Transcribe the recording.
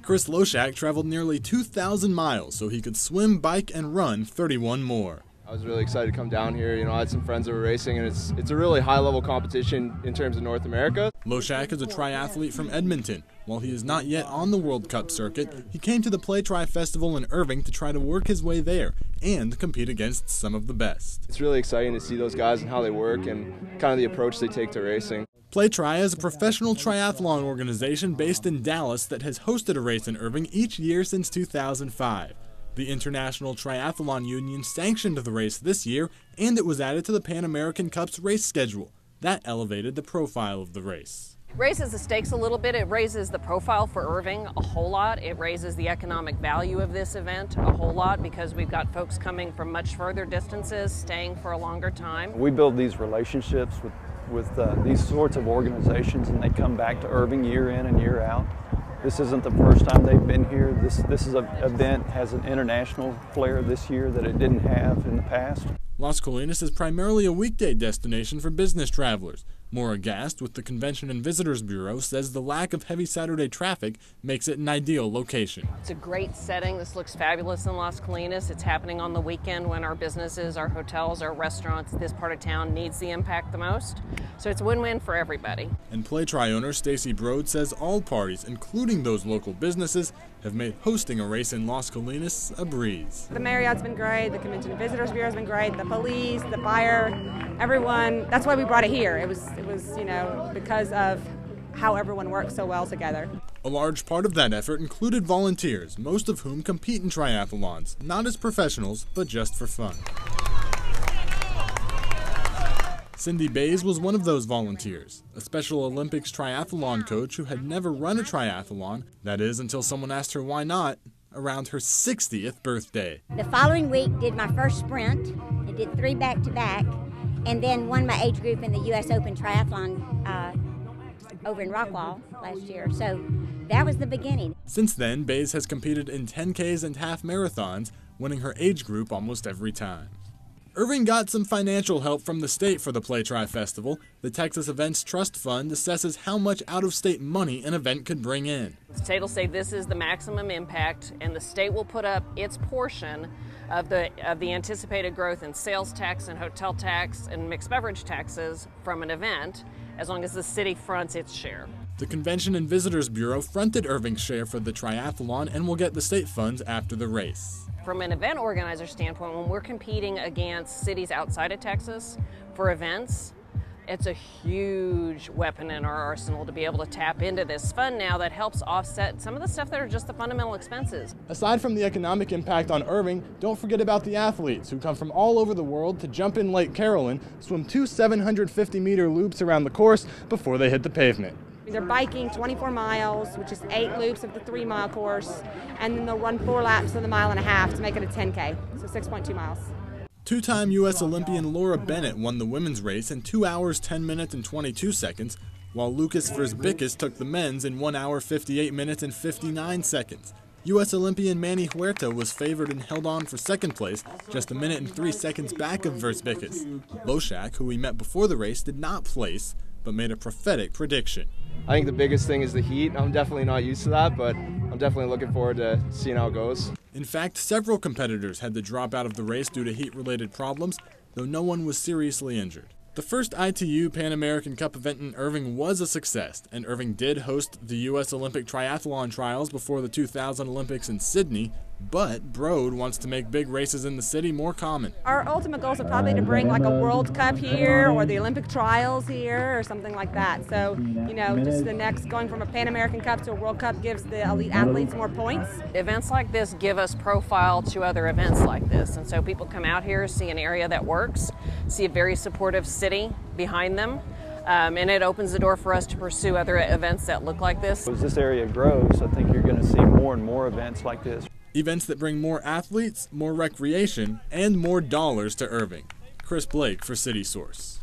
Chris Loshak traveled nearly 2,000 miles so he could swim, bike, and run 31 more. I was really excited to come down here. You know, I had some friends that were racing, and it's a really high-level competition in terms of North America. Loshak is a triathlete from Edmonton. While he is not yet on the World Cup circuit, he came to the Playtri Festival in Irving to try to work his way there and compete against some of the best. It's really exciting to see those guys and how they work and kind of the approach they take to racing. Playtri is a professional triathlon organization based in Dallas that has hosted a race in Irving each year since 2005. The International Triathlon Union sanctioned the race this year, and it was added to the Pan American Cup's race schedule. That elevated the profile of the race. Raises the stakes a little bit. It raises the profile for Irving a whole lot. It raises the economic value of this event a whole lot because we've got folks coming from much further distances, staying for a longer time. We build these relationships with these sorts of organizations, and they come back to Irving year in and year out. This isn't the first time they've been here. This is an event has an international flair this year that it didn't have in the past. Las Colinas is primarily a weekday destination for business travelers. Maura Gast with the Convention and Visitors Bureau says the lack of heavy Saturday traffic makes it an ideal location. It's a great setting. This looks fabulous in Las Colinas. It's happening on the weekend when our businesses, our hotels, our restaurants, this part of town needs the impact the most. So it's a win-win for everybody. And Playtri owner Stacy Broad says all parties, including those local businesses, have made hosting a race in Las Colinas a breeze. The Marriott's been great, the Convention and Visitors Bureau has been great, the police, the fire, everyone. That's why we brought it here. It was, you know, because of how everyone works so well together. A large part of that effort included volunteers, most of whom compete in triathlons, not as professionals, but just for fun. Cindy Bays was one of those volunteers, a Special Olympics triathlon coach who had never run a triathlon, that is, until someone asked her why not, around her 60th birthday. The following week did my first sprint. I did 3 back-to-back, and then won my age group in the U.S. Open Triathlon over in Rockwall last year. So that was the beginning. Since then, Bays has competed in 10Ks and half marathons, winning her age group almost every time. Irving got some financial help from the state for the Playtri Festival. The Texas Events Trust Fund assesses how much out-of-state money an event could bring in. The state will say this is the maximum impact, and the state will put up its portion of the anticipated growth in sales tax and hotel tax and mixed beverage taxes from an event, as long as the city fronts its share. The Convention and Visitors Bureau fronted Irving's share for the triathlon and will get the state funds after the race. From an event organizer standpoint, when we're competing against cities outside of Texas for events, it's a huge weapon in our arsenal to be able to tap into this fund now that helps offset some of the stuff that are just the fundamental expenses. Aside from the economic impact on Irving, don't forget about the athletes who come from all over the world to jump in Lake Carolyn, swim 2 750-meter loops around the course before they hit the pavement. They're biking 24 miles, which is 8 loops of the 3-mile course, and then they'll run 4 laps of the 1.5 miles to make it a 10K, so 6.2 miles. Two-time U.S. Olympian Laura Bennett won the women's race in 2 hours, 10 minutes, and 22 seconds, while Lucas Versbickus took the men's in 1 hour, 58 minutes, and 59 seconds. U.S. Olympian Manny Huerta was favored and held on for second place, just 1 minute and 3 seconds back of Versbickus. Loshak, who we met before the race, did not place, but made a prophetic prediction. I think the biggest thing is the heat. I'm definitely not used to that, but I'm definitely looking forward to seeing how it goes. In fact, several competitors had to drop out of the race due to heat-related problems, though no one was seriously injured. The first ITU Pan American Cup event in Irving was a success, and Irving did host the U.S. Olympic Triathlon trials before the 2000 Olympics in Sydney, but Broad wants to make big races in the city more common. Our ultimate goals are probably to bring like a World Cup here or the Olympic trials here or something like that. So, you know, just the next, going from a Pan American Cup to a World Cup gives the elite athletes more points. Events like this give us profile to other events like this, and so people come out here, see an area that works, see a very supportive city behind them, and it opens the door for us to pursue other events that look like this. As this area grows, I think you're going to see more and more events like this. Events that bring more athletes, more recreation, and more dollars to Irving. Chris Blake for City Source.